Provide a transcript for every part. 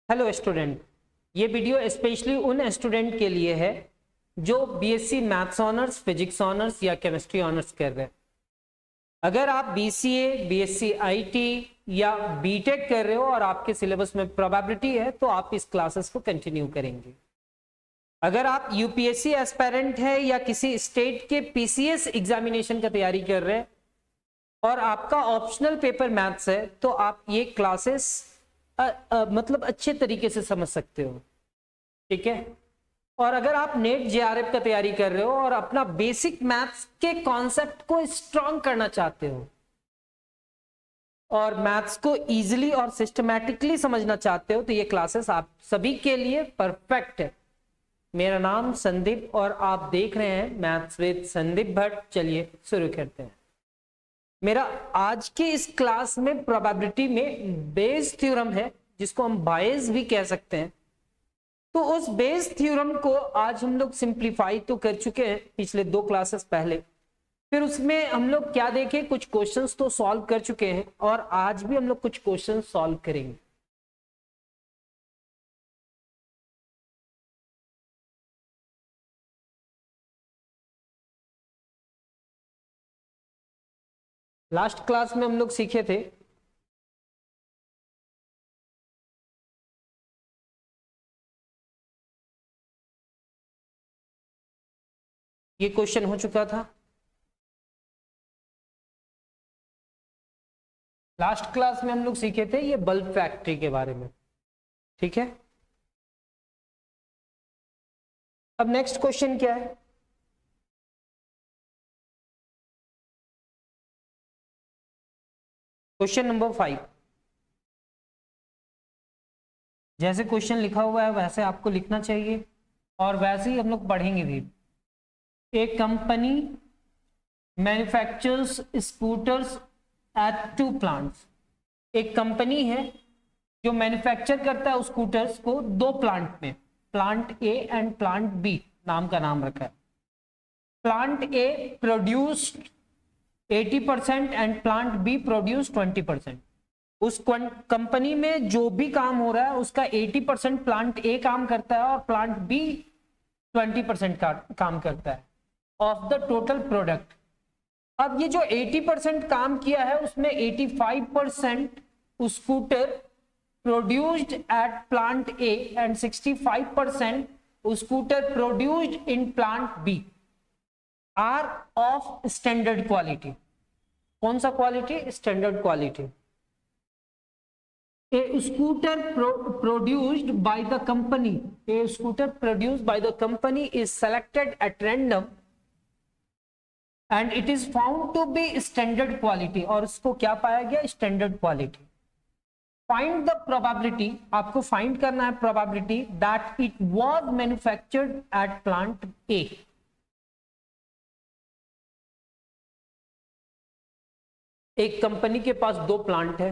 Hello student, ये video specially उन student के लिए है जो BSc maths honours, physics honours या केमिस्ट्री ऑनर्स कर रहे हैं। अगर आप बीसीए, बीएससी आईटी या बीटेक कर रहे हो और आपके सिलेबस में प्रोबेबिलिटी है तो आप इस क्लासेस को कंटिन्यू करेंगे। अगर आप यूपीएससी एस्पायरेंट है या किसी स्टेट के पीसीएस एग्जामिनेशन का तैयारी कर रहे हैं और आपका ऑप्शनल पेपर मैथ्स है तो आप ये क्लासेस मतलब अच्छे तरीके से समझ सकते हो। ठीक है। और अगर आप नेट जेआरएफ का तैयारी कर रहे हो और अपना बेसिक मैथ्स के कॉन्सेप्ट को स्ट्रॉन्ग करना चाहते हो और मैथ्स को इजीली और सिस्टमैटिकली समझना चाहते हो तो ये क्लासेस आप सभी के लिए परफेक्ट है। मेरा नाम संदीप और आप देख रहे हैं मैथ्स विद संदीप भट्ट। चलिए शुरू करते हैं। मेरा आज के इस क्लास में प्रोबेबिलिटी में बेस थ्योरम है जिसको हम बायस भी कह सकते हैं। तो उस बेस थ्योरम को आज हम लोग सिंप्लीफाई तो कर चुके हैं पिछले 2 क्लासेस पहले। फिर उसमें हम लोग क्या देखे, कुछ क्वेश्चंस तो सॉल्व कर चुके हैं और आज भी हम लोग कुछ क्वेश्चंस सॉल्व करेंगे। लास्ट क्लास में हम लोग सीखे थे ये क्वेश्चन हो चुका था। लास्ट क्लास में हम लोग सीखे थे ये बल्ब फैक्ट्री के बारे में। ठीक है। अब नेक्स्ट क्वेश्चन क्या है? Question number 5। जैसे क्वेश्चन लिखा हुआ है वैसे आपको लिखना चाहिए और वैसे ही हम लोग पढ़ेंगे भी। एक company manufactures scooters at 2 plants. एक कंपनी है जो मैन्युफैक्चर करता है स्कूटर्स को 2 प्लांट में, plant A and plant B नाम का नाम रखा है। Plant A produced 80% and plant B produce 20%। उस कंपनी में जो भी काम हो रहा है उसका 80% प्लांट ए काम करता है और प्लांट बी 20% का काम करता है ऑफ द टोटल प्रोडक्ट। अब ये जो 80% काम किया है उसमें 85% scooter produced at plant A and 65% scooter produced in plant B are of standard quality. कौन सा क्वालिटी? Standard quality. A scooter produced by the company, a scooter produced by the company is selected at random and it is found to be standard quality। और उसको क्या पाया गया? Standard quality. Find the probability, आपको find करना है probability that it was manufactured at plant A. एक company के पास 2 प्लांट है,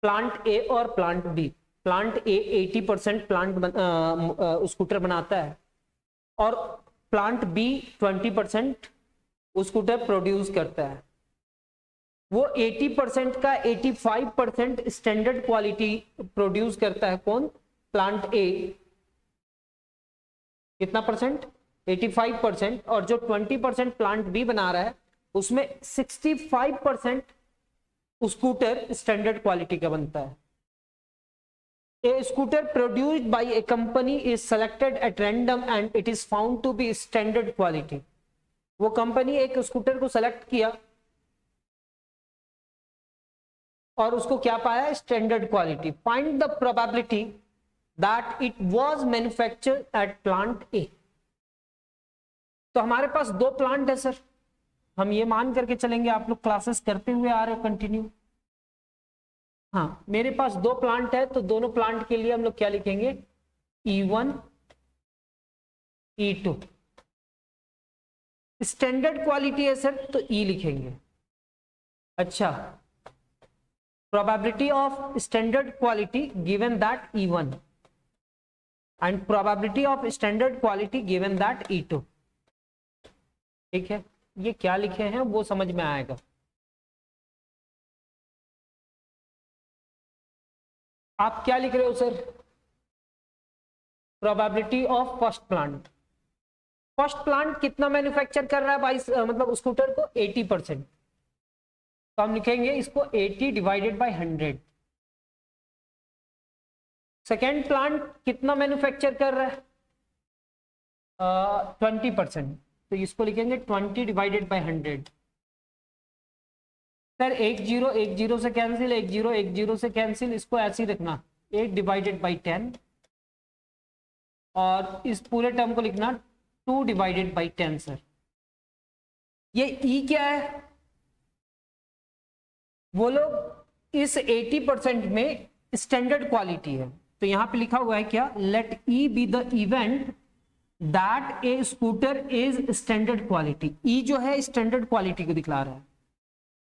प्लांट ए और plant B. Plant A 80% scooter बनाता है और प्लांट बी 20% स्कूटर प्रोड्यूस करता है। वो 80% का 85% स्टैंडर्ड क्वालिटी प्रोड्यूस करता है। कौन? Plant A. कितना परसेंट? 85%। और जो 20% प्लांट बी बना रहा है उसमें 65% स्कूटर स्टैंडर्ड क्वालिटी का बनता है। A scooter produced by a company is selected at random and it is found to be standard quality. वो कंपनी एक स्कूटर को सेलेक्ट किया और उसको क्या पाया? Standard quality. Find the probability that it was manufactured at plant A. तो हमारे पास 2 प्लांट है सर, हम ये मान करके चलेंगे, आप लोग क्लासेस करते हुए आ रहे हो कंटिन्यू। हाँ, मेरे पास 2 प्लांट है तो दोनों प्लांट के लिए हम लोग क्या लिखेंगे? E1 E2। स्टैंडर्ड क्वालिटी है सर तो E लिखेंगे। अच्छा, probability of standard quality given that E1 and probability of standard quality given that E2। ठीक है, ये क्या लिखे हैं वो समझ में आएगा। आप क्या लिख रहे हो sir? Probability of first plant. First plant कितना मैन्युफैक्चर कर रहा है बाई मतलब स्कूटर को 80%, तो हम लिखेंगे इसको 80 डिवाइडेड बाई 100। सेकेंड प्लांट कितना मैन्युफैक्चर कर रहा है 20%, तो इसको लिखेंगे 20 डिवाइडेड बाई 100। सर 1 0 से कैंसिल, 1 0 से कैंसिल, इसको ऐसे ही रखना 8 डिवाइडेड बाई 10, और इस पूरे टर्म को लिखना 2 डिवाइडेड बाई 10। सर ये ई क्या है, वो लोग इस 80% में स्टैंडर्ड क्वालिटी है, तो यहां पे लिखा हुआ है क्या, let E be the event that a scooter is standard quality. E जो है स्टैंडर्ड क्वालिटी को दिखला रहा है।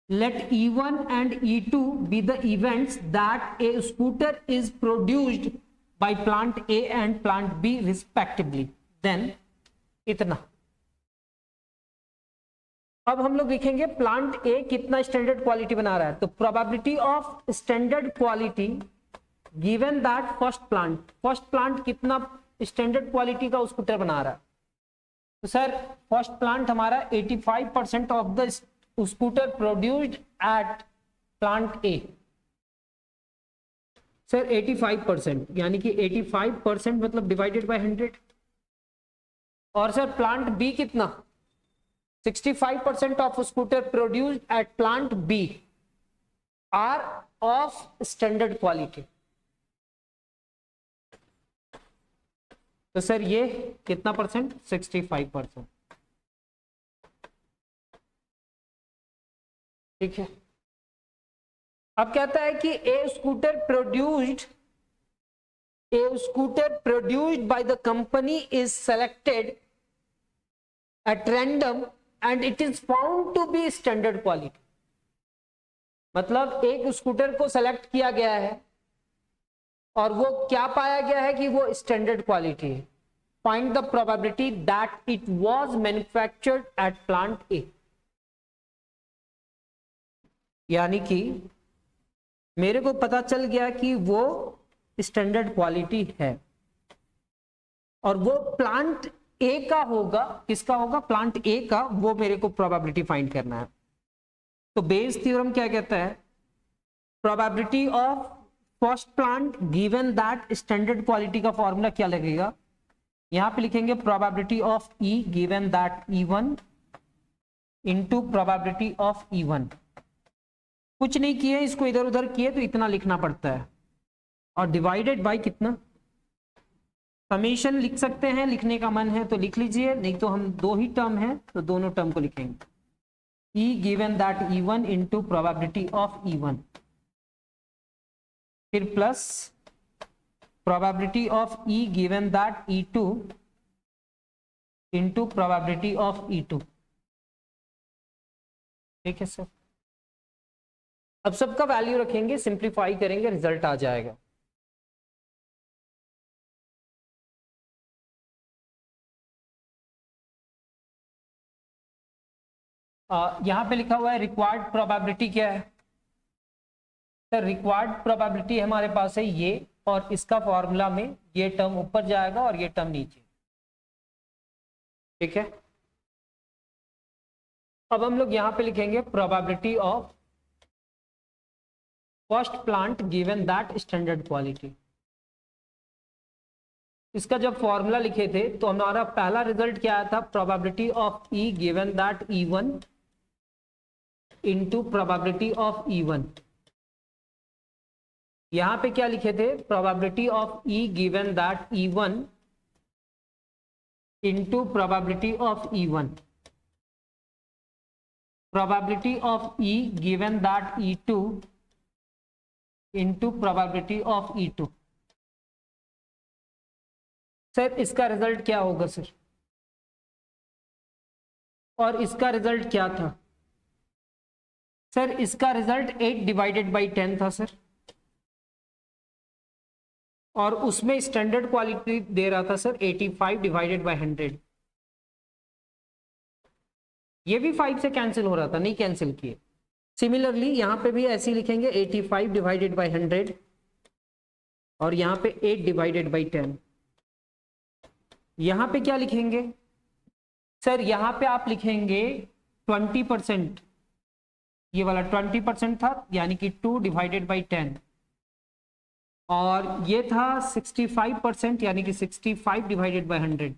let E1 and E2 be the events that a scooter is produced by plant A and plant B respectively, then इतना। अब हम लोग लिखेंगे प्लांट ए कितना स्टैंडर्ड क्वालिटी बना रहा है, तो probability of standard quality given that first plant कितना स्टैंडर्ड क्वालिटी का स्कूटर बना रहा है, तो सर फर्स्ट प्लांट हमारा 85% of the scooter produced at plant A. Sir 85%, यानी कि 85% मतलब डिवाइडेड बाय 100। और सर प्लांट बी कितना, 65% of scooter produced at plant B are of standard quality, तो सर ये कितना परसेंट, 65%। ठीक है। अब कहता है कि a scooter produced by the company is selected at random and it is found to be standard quality. मतलब एक स्कूटर को सेलेक्ट किया गया है और वो क्या पाया गया है कि वो स्टैंडर्ड क्वालिटी है। Find the probability that it was manufactured at plant A. यानी कि मेरे को पता चल गया कि वो स्टैंडर्ड क्वालिटी है और वो प्लांट ए का होगा। किसका होगा, प्लांट ए का। वो मेरे को प्रोबेबिलिटी फाइंड करना है। तो बेस थ्योरम क्या कहता है, probability of first plant given that standard quality का फॉर्मूला क्या लगेगा, यहां पे लिखेंगे probability of E given that E1 into probability of E1। कुछ नहीं किए, इसको इधर उधर किए तो इतना लिखना पड़ता है, और डिवाइडेड बाय कितना, समेशन लिख सकते हैं, लिखने का मन है तो लिख लीजिए, नहीं तो हम दो ही टर्म है तो दोनों टर्म को लिखेंगे। E given that E1 into probability of E1, फिर plus probability of E given that E2 into probability of E2। ठीक है सर। अब सबका वैल्यू रखेंगे, सिंप्लीफाई करेंगे, रिजल्ट आ जाएगा। यहां पे लिखा हुआ है रिक्वायर्ड प्रोबेबिलिटी क्या है, सर रिक्वायर्ड प्रोबेबिलिटी हमारे पास है ये, और इसका फॉर्मूला में ये टर्म ऊपर जाएगा और ये टर्म नीचे। ठीक है। अब हम लोग यहां पे लिखेंगे probability of first plant given that standard quality. इसका जब फॉर्मूला लिखे थे तो हमारा पहला रिजल्ट क्या आया था, probability of E given that E1 into probability of E1। यहां पे क्या लिखे थे, probability of E given that E1 into probability of E1, probability of E given that E2 into probability of E2। Sir इसका result क्या होगा sir, और इसका रिजल्ट क्या था, सर इसका रिजल्ट 8 डिवाइडेड बाई 10 था सर, और उसमें स्टैंडर्ड क्वालिटी दे रहा था सर 85 डिवाइडेड बाई 100। ये भी 5 से कैंसिल हो रहा था, नहीं कैंसिल किए। सिमिलरली यहां पे भी ऐसे ही लिखेंगे 85 डिवाइडेड बाई 100 और यहां पे 8 डिवाइडेड बाई 10। यहां पे क्या लिखेंगे सर? यहां पे आप लिखेंगे 20%, ये वाला 20% था, यानी कि 2 डिवाइडेड बाई 10, और ये था 65%, यानी कि 65 डिवाइडेड बाई 100।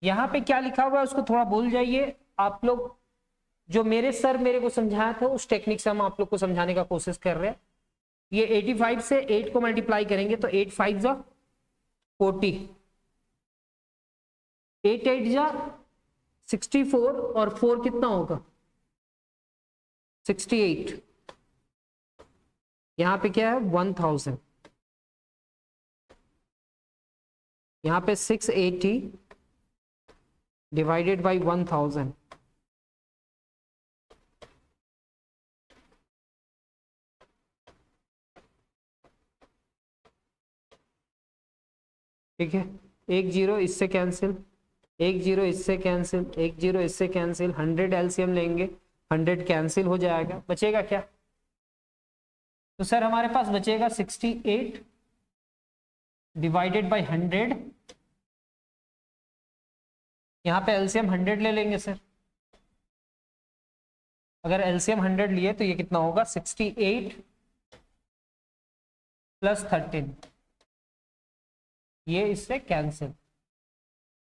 यहां पे क्या लिखा हुआ है उसको थोड़ा भूल जाइए आप लोग। जो मेरे सर मेरे को समझाया था उस टेक्निक से हम आप लोग को समझाने का कोशिश कर रहे हैं। ये 85 से 8 को मल्टीप्लाई करेंगे तो 8 5 जा 40, 8 8 जा 64, और 4 कितना होगा 68। यहां पे क्या है 1000, यहां पे 680 डिवाइडेड बाई 1000, ठीक है। एक जीरो इससे कैंसिल, एक जीरो इससे कैंसिल, एक जीरो इससे कैंसिल, 100 एलसीएम लेंगे, 100 कैंसिल हो जाएगा, बचेगा क्या? तो सर हमारे पास बचेगा 68 डिवाइडेड बाई 100। यहां पे एलसीएम 100 ले लेंगे सर। अगर एलसीएम 100 लिए तो ये कितना होगा 68 प्लस 13, ये इससे कैंसिल,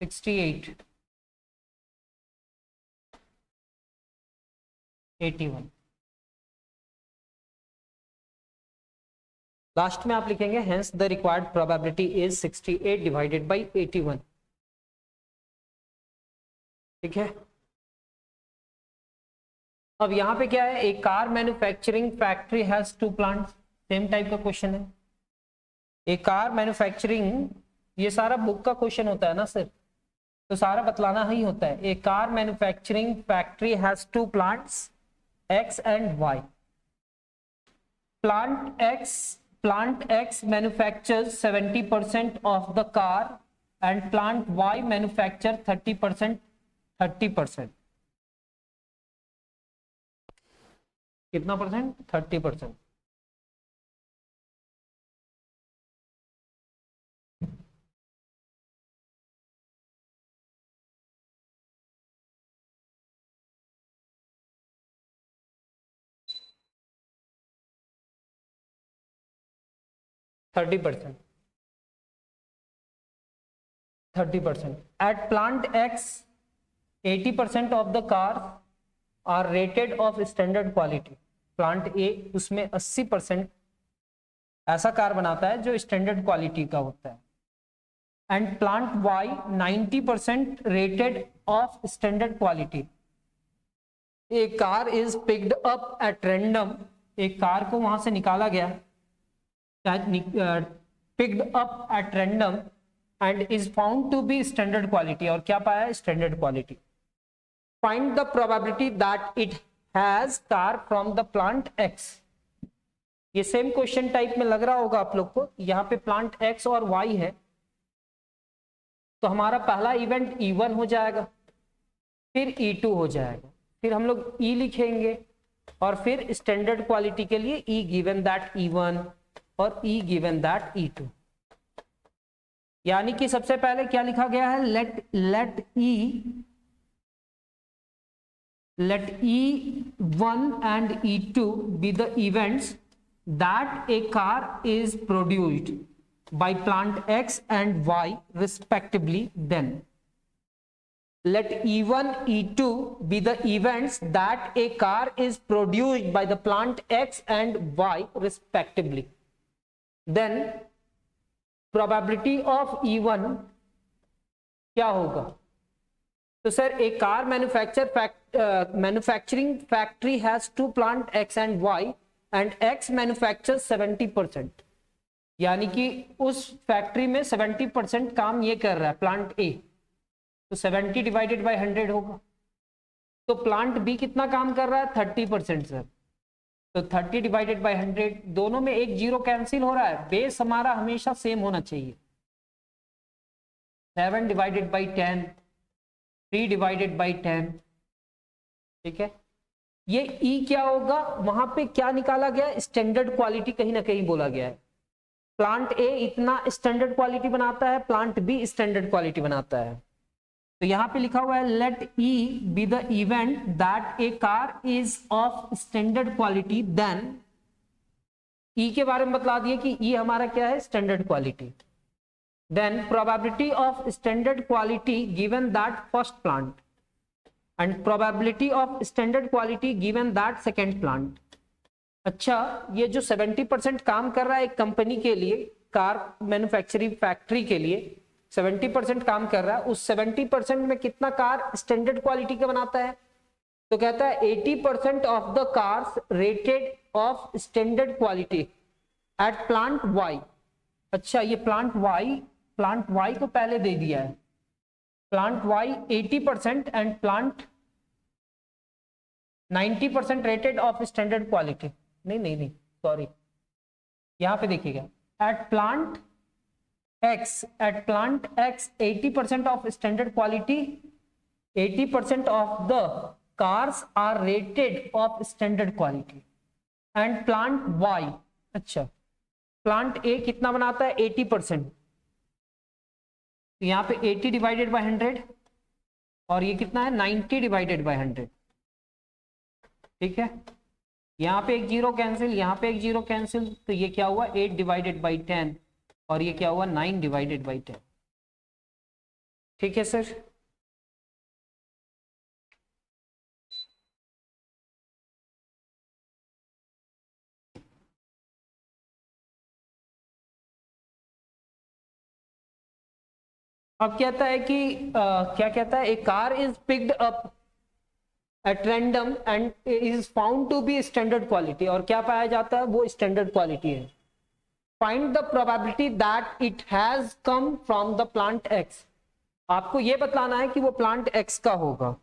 68 81। लास्ट में आप लिखेंगे hence the required probability is 68 divided by 81, ठीक है। अब यहां पे क्या है, एक car manufacturing factory has 2 plants, same type का क्वेश्चन है। एक कार मैन्युफैक्चरिंग, ये सारा बुक का क्वेश्चन होता है ना सर, तो सारा बतलाना ही होता है। एक car manufacturing factory has 2 plants X and Y. Plant X manufactures 70% of the car and plant Y manufacture 30%, 30%। कितना percent? 30%। Thirty percent at plant X 80% of the car are rated of standard quality. Plant A उसमें 80% ऐसा car बनाता है जो standard quality का होता है, and plant Y 90% rated of standard quality. A car is picked up at random, एक car को वहां से निकाला गया, picked up at random and is found to be standard quality, और क्या पाया? Standard quality. Find the probability that it has car from the plant X। ये सेम क्वेश्चन टाइप में लग रहा होगा आप लोग को। यहाँ पे प्लांट X और Y है, तो हमारा पहला इवेंट E1 हो जाएगा, फिर E2 हो जाएगा, फिर हम लोग E लिखेंगे, और फिर स्टैंडर्ड क्वालिटी के लिए E गिवन दैट E1 और E गिवन दैट E2। यानी कि सबसे पहले क्या लिखा गया है, let E1 and E2 be the events that a car is produced by plant X and Y respectively. Then let E1 E2 be the events that a car is produced by the plant X and Y respectively. Then probability of E1 क्या होगा? तो sir एक car manufacturing factory has 2 plant X and Y and X manufactures 70%, यानी कि उस factory में 70% काम ये कर रहा है प्लांट A, तो 70 डिवाइडेड बाय 100 होगा। तो प्लांट B कितना काम कर रहा है? 30% सर, तो 30 डिवाइडेड बाय 100, दोनों में एक जीरो कैंसिल हो रहा है, बेस हमारा हमेशा सेम होना चाहिए। 7 डिवाइडेड बाई 10, 3 डिवाइडेड बाई 10, ठीक है। ये E क्या होगा? वहां पे क्या निकाला गया? स्टैंडर्ड क्वालिटी कहीं ना कहीं बोला गया है, प्लांट ए इतना स्टैंडर्ड क्वालिटी बनाता है, प्लांट बी स्टैंडर्ड क्वालिटी बनाता है। तो यहां पे लिखा हुआ है let E be the event that a car is of standard quality, then E के बारे में बतला दिए कि ई हमारा क्या है, standard quality. Then probability of standard quality given that first plant and probability of standard quality given that second plant. अच्छा, ये जो 70% काम कर रहा है एक कंपनी के लिए, कार मैन्युफैक्चरिंग फैक्ट्री के लिए 70% काम कर रहा है, उस 70% में कितना कार स्टैंडर्ड क्वालिटी का बनाता है? तो कहता है 80% of the cars rated of standard quality at plant y. अच्छा, ये प्लांट वाई को पहले दे दिया है, plant y 80% and plant 90% rated of standard quality. नहीं सॉरी, यहां पे देखिएगा at plant x 80% of standard quality, 80% of the cars are rated of standard quality and plant y. अच्छा, प्लांट ए कितना बनाता है? 80%। तो यहां पे 80 डिवाइडेड बाय 100 और ये कितना है? 90 डिवाइडेड बाय 100। ठीक है, यहाँ पे एक जीरो कैंसिल, यहाँ पे एक जीरो कैंसिल, तो ये क्या हुआ? 8 डिवाइडेड बाई 10 और ये क्या हुआ? 9 डिवाइडेड बाई 10। ठीक है सर। अब कहता है कि क्या कहता है? A car is picked up at random and is found to be standard quality, और क्या पाया जाता है? वो स्टैंडर्ड क्वालिटी है। Find the probability that it has come from the plant X. आपको ये बतलाना है कि वो प्लांट एक्स का होगा।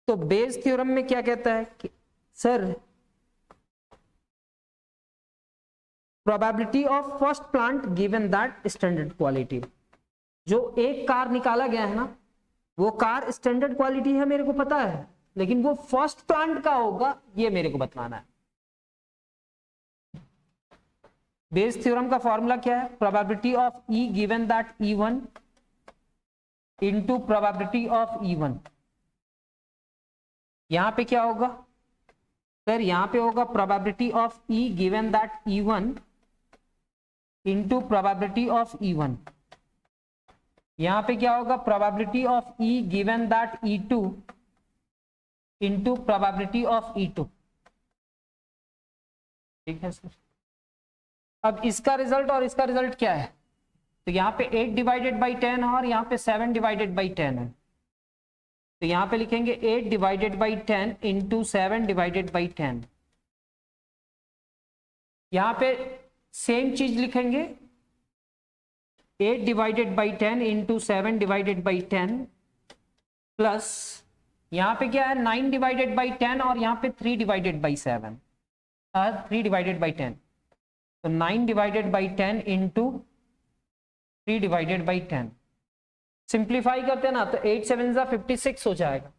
तो बेस थ्योरम में क्या कहता है कि sir probability of first plant given that standard quality, जो एक कार निकाला गया है ना, वो कार स्टैंडर्ड क्वालिटी है मेरे को पता है, लेकिन वो फर्स्ट प्लांट का होगा ये मेरे को बतलाना है। बेस थ्योरम का फॉर्मूला क्या है? Probability of E given that E1 into probability of E1। यहां पे क्या होगा सर? यहां पे होगा probability of E given that E1 into probability of E1। यहां पे क्या होगा? Probability of E given that E2 into probability of E2। ठीक है सर। अब इसका रिजल्ट और इसका रिजल्ट क्या है? तो यहाँ पे 8 डिवाइडेड बाई 10 और यहाँ पे 7 डिवाइडेड बाई 10 है। तो यहाँ पे लिखेंगे 8 divided by 10 into 7 divided by 10। यहाँ पे सेम चीज लिखेंगे 8 divided by 10 into 7 divided by 10 plus यहाँ पे क्या है? 9 डिवाइडेड बाई 10 और यहाँ पे 3 डिवाइडेड बाई 7, 3 डिवाइडेड बाई 10। तो 9 divided by 10 into 3 divided by 10। Simplify करते हैं ना तो 8 7 56 हो जाएगा।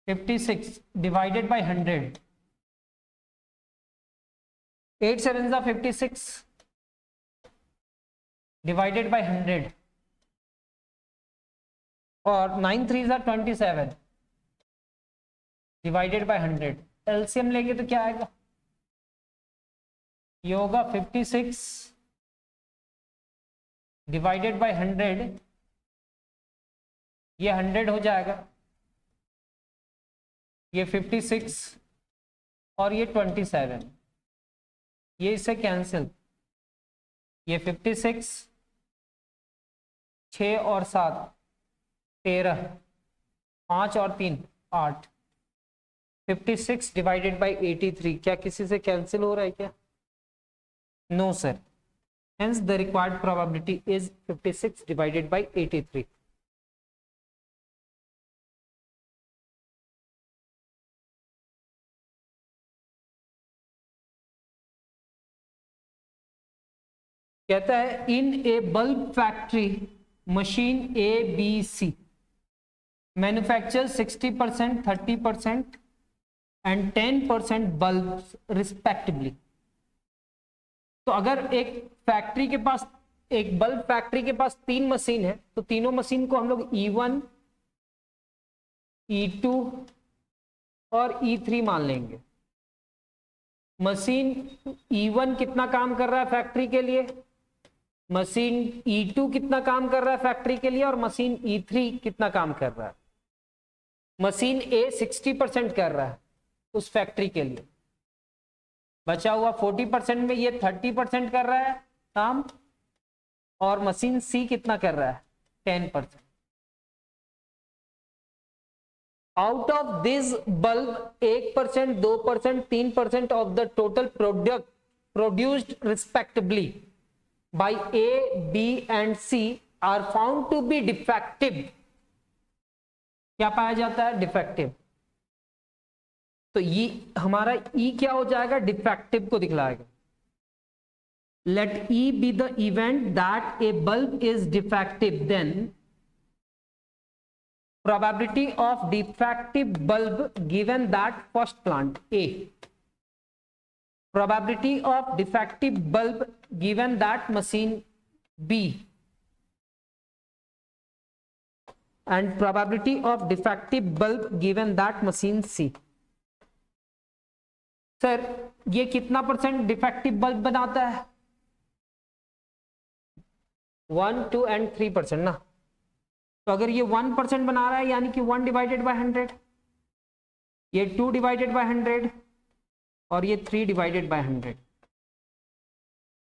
56 डिवाइडेड बाई 100, 8 7 56 डिवाइडेड बाई 100 और 9 3 27 डिवाइडेड बाई 100। एलसीएम लेंगे तो क्या आएगा? ये होगा 56 डिवाइडेड बाई 100, ये 100 हो जाएगा, ये 56 और ये 27, ये इससे कैंसिल, ये 56 6 और 7 13, 5 और 3 8, 56 डिवाइडेड बाई 83 क्या किसी से कैंसिल हो रहा है क्या? No sir. Hence the required probability is 56 divided by 83. कहता है in a bulb factory machine ABC manufacture 60%, 30% and 10% bulbs respectively. तो अगर एक फैक्ट्री के पास, एक बल्ब फैक्ट्री के पास 3 मशीन है, तो तीनों मशीन को हम लोग E1, E2 और E3 मान लेंगे। मशीन E1 कितना काम कर रहा है फैक्ट्री के लिए, मशीन E2 कितना काम कर रहा है फैक्ट्री के लिए, और मशीन E3 कितना काम कर रहा है। मशीन A 60% कर रहा है उस फैक्ट्री के लिए, बचा हुआ 40% में ये 30% कर रहा है काम, और मशीन C कितना कर रहा है 10%। Out of this bulb 1%, 2%, 3% of the total product produced respectively by A, B and C are found to be defective. क्या पाया जाता है, डिफेक्टिव। तो ये हमारा E क्या हो जाएगा, डिफेक्टिव को दिखलाएगा। Let E be the event that a bulb is defective, then probability of defective bulb given that first plant A, probability of defective bulb given that machine B, and probability of defective bulb given that machine C। Sir ये कितना % defective bulb बनाता है, 1, 2 and 3% ना। तो अगर ये 1% बना रहा है यानी कि 1 डिवाइडेड बाय 100, ये 2 डिवाइडेड बाय 100 और ये 3 डिवाइडेड बाय 100।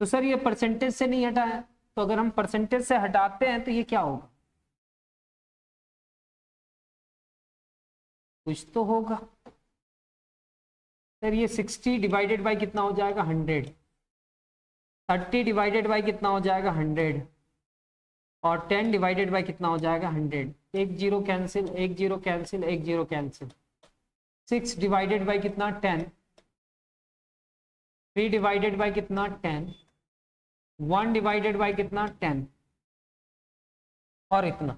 तो सर ये परसेंटेज से नहीं हटा है, तो अगर हम परसेंटेज से हटाते हैं तो ये क्या होगा, कुछ तो होगा। सर ये 60 डिवाइडेड बाय कितना हो जाएगा 100, 30 डिवाइडेड बाय कितना हो जाएगा 100, और 10 डिवाइडेड बाय कितना हो जाएगा 100। एक जीरो कैंसिल, एक जीरो कैंसिल, एक जीरो कैंसिल। 6 डिवाइडेड बाय कितना 10, 3 डिवाइडेड बाय कितना 10, 1 डिवाइडेड बाय कितना 10, और इतना।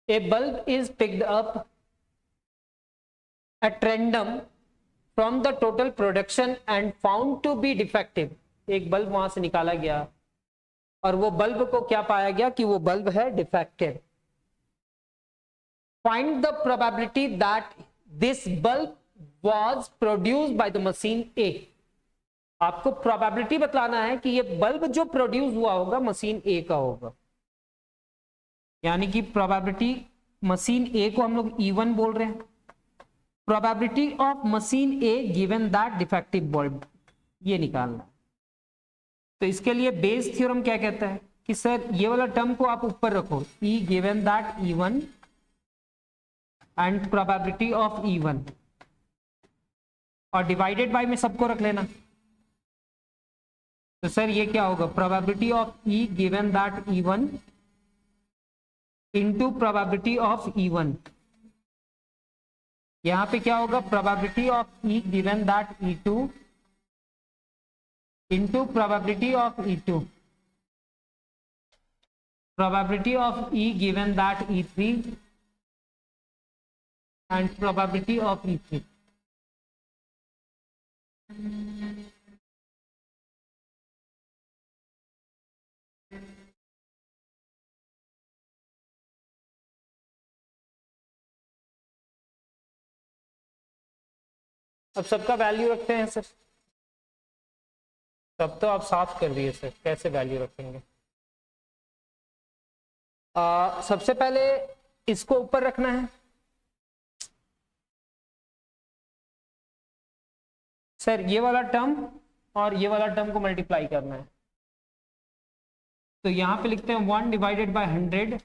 A bulb is picked up at random from the total production and found to be defective। एक बल्ब वहां से निकाला गया और वो बल्ब को क्या पाया गया कि वो बल्ब है defective. Find the probability that this bulb was produced by the machine A. आपको प्रोबेबिलिटी बतलाना है कि ये बल्ब जो प्रोड्यूस हुआ होगा मशीन ए का होगा, यानी कि प्रोबेबिलिटी मशीन ए को हम लोग E1 बोल रहे हैं। Probability of machine A given that defective bulb, ये निकालना। तो इसके लिए बेस थ्योरम क्या कहता है कि सर ये वाला टर्म को आप ऊपर रखो, E given that E1 and probability of E1, और डिवाइडेड बाय में सबको रख लेना। तो सर ये क्या होगा, probability of E given that E1 into probability of E1। यहां पे क्या होगा, probability of E given that E2 into probability of E2, probability of E given that E3 and probability of E3। अब सबका value रखते हैं sir. तब तो आप साफ कर दिए सर, कैसे वैल्यू रखेंगे। सबसे पहले इसको ऊपर रखना है। सर ये वाला टर्म और ये वाला टर्म को मल्टीप्लाई करना है। तो यहां पे लिखते हैं 1 divided by 100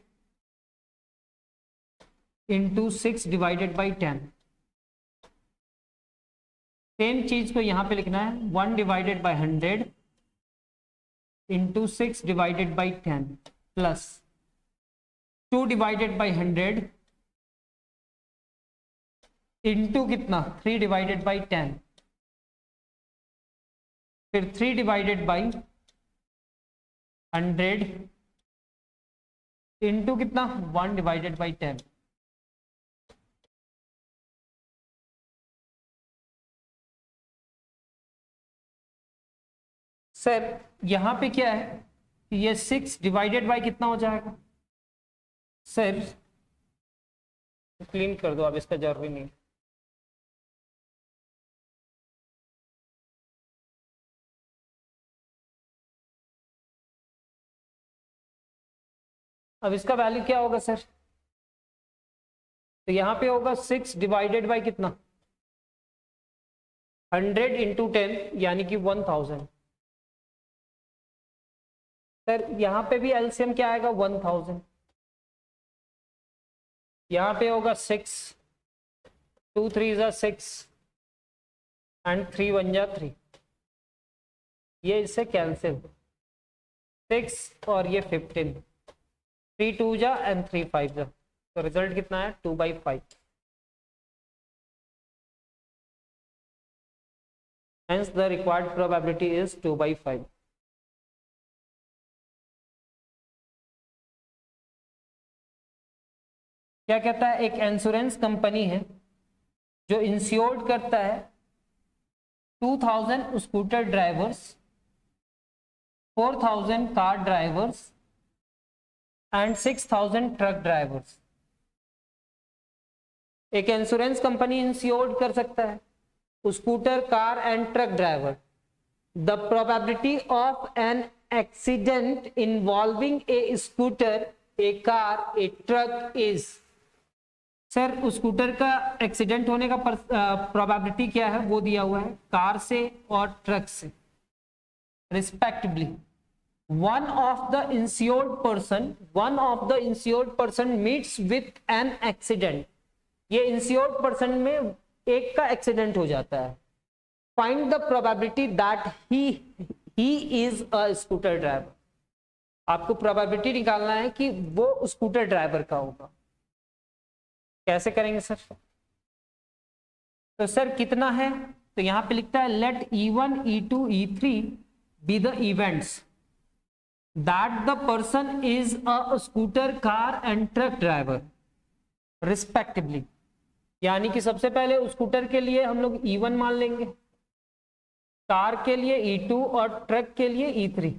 into 6 divided by 10। Same चीज को यहां पे लिखना है 1 divided by 100 into 6 divided by 10 plus 2 divided by 100 into कितना 3 डिवाइडेड बाई 10, फिर 3 डिवाइडेड बाई 100 इंटू कितना 1 डिवाइडेड बाई 10। सर यहाँ पे क्या है, ये 6 डिवाइडेड बाय कितना हो जाएगा? सर क्लीन कर दो, अब इसका जरूरी नहीं। अब इसका वैल्यू क्या होगा सर? तो यहाँ पे होगा 6 डिवाइडेड बाय कितना? 100 इंटू 10 यानी कि 1000। सर यहाँ पे भी एलसीएम क्या आएगा? 1000। यहाँ पे होगा 6, 2 3 जा 6 एंड 3 1 जा 3। ये इससे कैंसिल, 6 और ये 15, 3 2 जा एंड 3 5 जा। तो रिजल्ट कितना है? 2/5। Hence the required probability is 2/5. क्या कहता है? एक इंश्योरेंस कंपनी है जो इंश्योर्ड करता है 2000 scooter drivers, 4000 car drivers and 6000 truck drivers. एक इंश्योरेंस कंपनी इंश्योर्ड कर सकता है scooter, car and truck driver. The probability of an accident involving A scooter, A car, A truck is. Sir scooter का accident होने का probability क्या है वो दिया हुआ है, कार से और ट्रक से respectively. one of the insured person meets with an accident। ये इंश्योर्ड पर्सन में एक का एक्सीडेंट हो जाता है। Find the probability that he is a scooter driver. आपको प्रोबेबिलिटी निकालना है कि वो स्कूटर ड्राइवर का होगा। कैसे करेंगे सर? तो सर कितना है? तो यहां पे लिखता है let E1 E2 E3 be the events that the person is a scooter, car and truck driver respectively। यानी कि सबसे पहले स्कूटर के लिए हम लोग E1 मान लेंगे, कार के लिए E2 और ट्रक के लिए E3।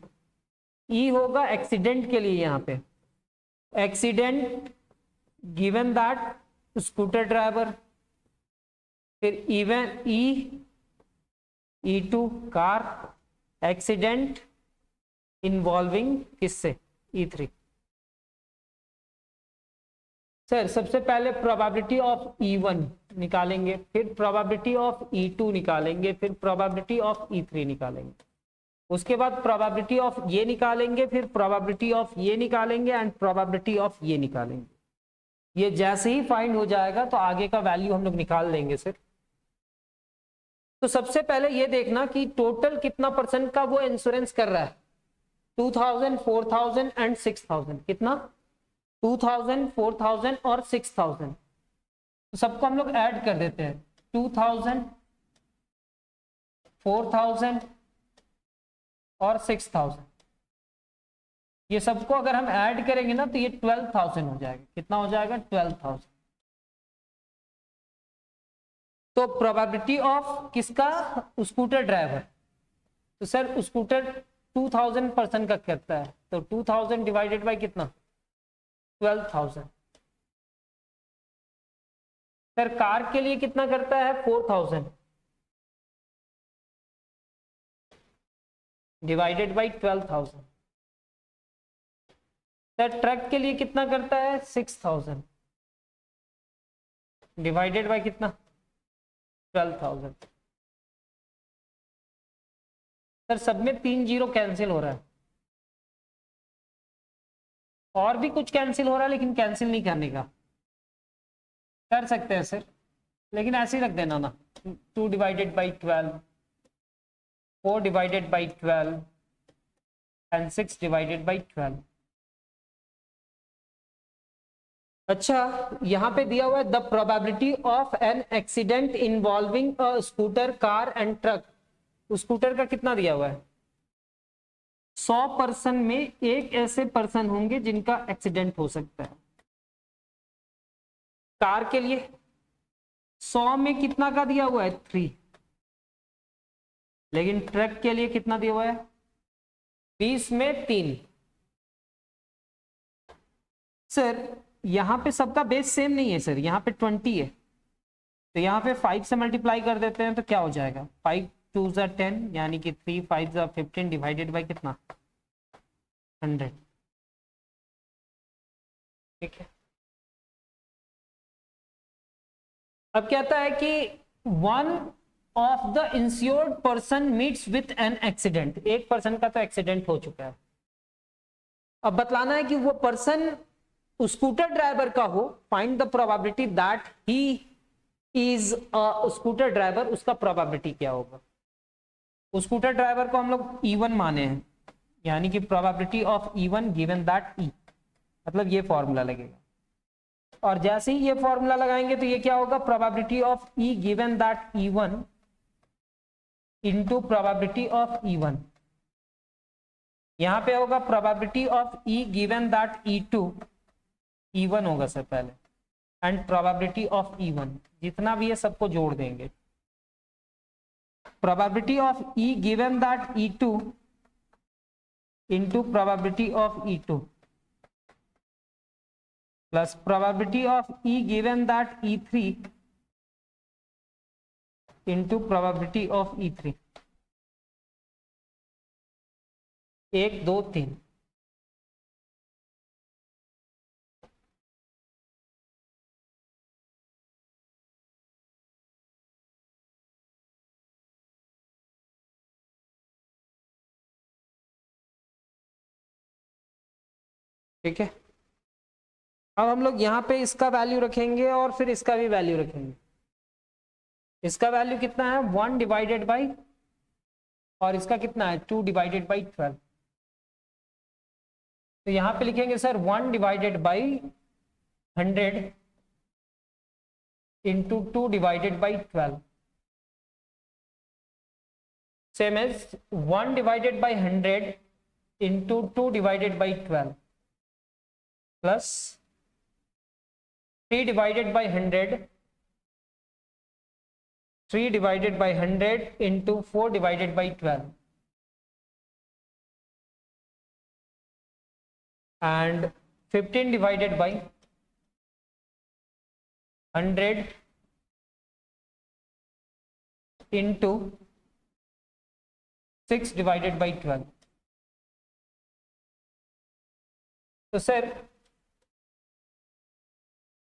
E होगा एक्सीडेंट के लिए, यहाँ पे accident given that scooter driver, फिर even E2 car, accident involving किससे? E3। सर सबसे पहले प्रोबेबिलिटी ऑफ E1 निकालेंगे, फिर प्रोबेबिलिटी ऑफ E2 निकालेंगे, फिर प्रोबेबिलिटी ऑफ E3 निकालेंगे, उसके बाद प्रोबेबिलिटी ऑफ ये निकालेंगे, फिर प्रोबेबिलिटी ऑफ ये निकालेंगे एंड प्रोबेबिलिटी ऑफ ये निकालेंगे। ये जैसे ही फाइंड हो जाएगा तो आगे का वैल्यू हम लोग निकाल लेंगे सर। तो सबसे पहले ये देखना कि टोटल कितना परसेंट का वो इंश्योरेंस कर रहा है। 2000, 4000 एंड 6000। कितना? 2000, 4000 और 6000। तो सबको हम लोग ऐड कर देते हैं। 2000, 4000 और 6000, ये सबको अगर हम ऐड करेंगे ना तो ये 12000 हो जाएगा। कितना हो जाएगा? 12000। तो प्रोबेबिलिटी ऑफ किसका? Scooter driver. तो सर स्कूटर 2000 पर्सन का करता है, तो 2000 डिवाइडेड बाय कितना? 12000। सर कार के लिए कितना करता है? 4000 डिवाइडेड बाय 12000। सर ट्रक के लिए कितना करता है? 6000 डिवाइडेड बाय कितना? 12000। सर सब में 3 जीरो कैंसिल हो रहा है, और भी कुछ कैंसिल हो रहा है लेकिन कैंसिल नहीं करने का। कर सकते हैं सर, लेकिन ऐसे ही रख देना ना। 2 divided by 12, 4 divided by 12 and 6 divided by 12। अच्छा यहाँ पे दिया हुआ है the probability of an accident involving a scooter, car and truck. Scooter का कितना दिया हुआ है? 100 पर्सन में एक ऐसे पर्सन होंगे जिनका एक्सीडेंट हो सकता है। कार के लिए 100 में कितना का दिया हुआ है? 3। लेकिन ट्रक के लिए कितना दिया हुआ है? 20 में 3। सर यहाँ पे सबका बेस सेम नहीं है सर, यहाँ पे 20 है, तो यहाँ पे 5 से मल्टीप्लाई कर देते हैं तो क्या हो जाएगा, 5 2 10, यानी कि 3 5 15 डिवाइडेड बाई कितना, 100। ठीक है। अब कहता है कि one of the insured person meets with an accident, एक पर्सन का तो एक्सीडेंट हो चुका है, अब बतलाना है कि वो पर्सन स्कूटर ड्राइवर का हो, find the probability that he is a scooter driver, उसका प्रोबेबिलिटी क्या होगा। स्कूटर ड्राइवर को हम लोग E1 माने हैं, यानी कि probability of E1 given that E, मतलब ये फॉर्मूला लगेगा, और जैसे ही ये फॉर्मूला लगाएंगे तो ये क्या होगा, probability of E given that E1 into probability of E1, यहां पे होगा probability of E given that E2, E1 होगा सर पहले, एंड प्रोबेबिलिटी ऑफ E1, जितना भी है सबको जोड़ देंगे, probability of E given that E2 into probability of E2 plus probability of E given that E3 into probability of E3, 1 2 3। ठीक है। अब हम लोग यहाँ पे इसका वैल्यू रखेंगे और फिर इसका भी वैल्यू रखेंगे। इसका वैल्यू कितना है 1 डिवाइडेड बाई, और इसका कितना है 2 डिवाइडेड बाई 12। तो यहाँ पे लिखेंगे sir 1 divided by 100 into 2 divided by 12, same as 1 divided by 100 into 2 divided by 12 plus 3 divided by 100, 3 divided by 100 into 4 divided by 12, and 15 divided by 100 into 6 divided by 12। तो sir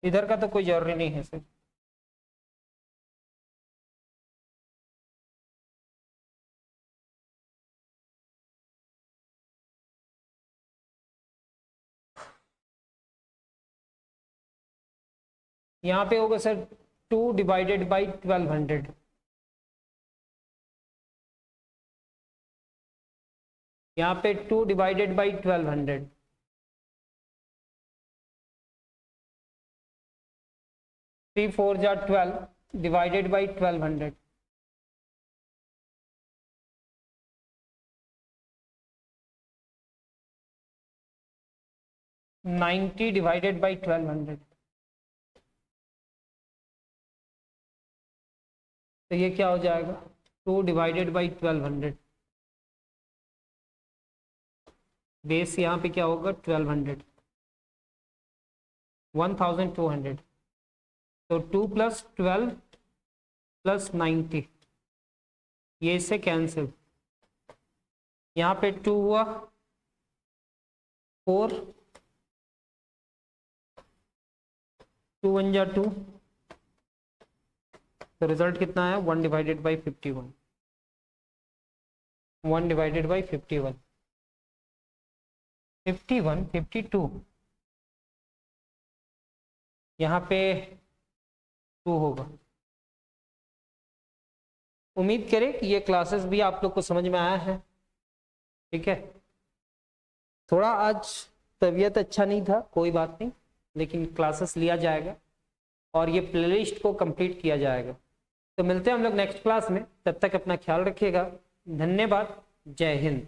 इधर का तो कोई जरूरी नहीं है सर, यहाँ पे होगा सर 2 डिवाइडेड बाई 1200, यहाँ पे 2 डिवाइडेड बाई 1200, 3 4 जा 12 डिवाइडेड बाई 1200, $90 डिवाइडेड बाई 1200। तो ये क्या हो जाएगा 2 डिवाइडेड बाई 1200, बेस यहाँ पे क्या होगा 1200, 1200, तो 2 प्लस 12 प्लस 90, ये इससे कैंसिल, यहाँ पे 2 हुआ 4, 2 1 जा 2, तो रिजल्ट कितना है 1 डिवाइडेड बाई 51, 1 डिवाइडेड बाई 51, 51 52, यहाँ पे 2 होगा। उम्मीद करें कि ये क्लासेस भी आप लोग को समझ में आया है। ठीक है, थोड़ा आज तबीयत अच्छा नहीं था, कोई बात नहीं, लेकिन क्लासेस लिया जाएगा और ये प्लेलिस्ट को कंप्लीट किया जाएगा। तो मिलते हैं हम लोग नेक्स्ट क्लास में, तब तक अपना ख्याल रखिएगा। धन्यवाद, जय हिंद।